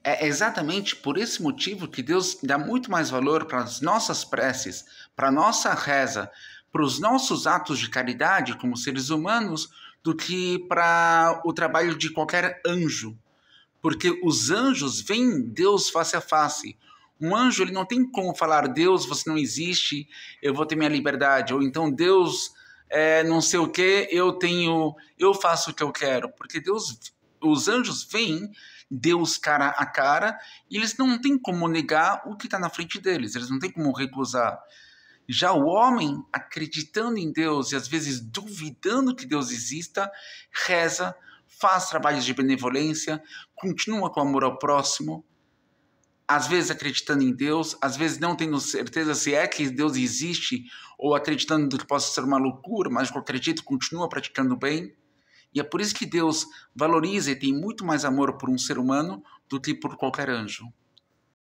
É exatamente por esse motivo que Deus dá muito mais valor para as nossas preces, para a nossa reza, para os nossos atos de caridade como seres humanos, do que para o trabalho de qualquer anjo. Porque os anjos veem Deus face a face. Um anjo ele não tem como falar, Deus, você não existe, eu vou ter minha liberdade. Ou então, Deus, não sei o que, eu faço o que eu quero. Porque Deus, os anjos veem Deus cara a cara e eles não têm como negar o que está na frente deles, eles não têm como recusar. Já o homem, acreditando em Deus e às vezes duvidando que Deus exista, reza, faz trabalhos de benevolência, continua com amor ao próximo, às vezes acreditando em Deus, às vezes não tendo certeza se é que Deus existe, ou acreditando que possa ser uma loucura, mas eu acredito, continua praticando bem. E é por isso que Deus valoriza e tem muito mais amor por um ser humano do que por qualquer anjo.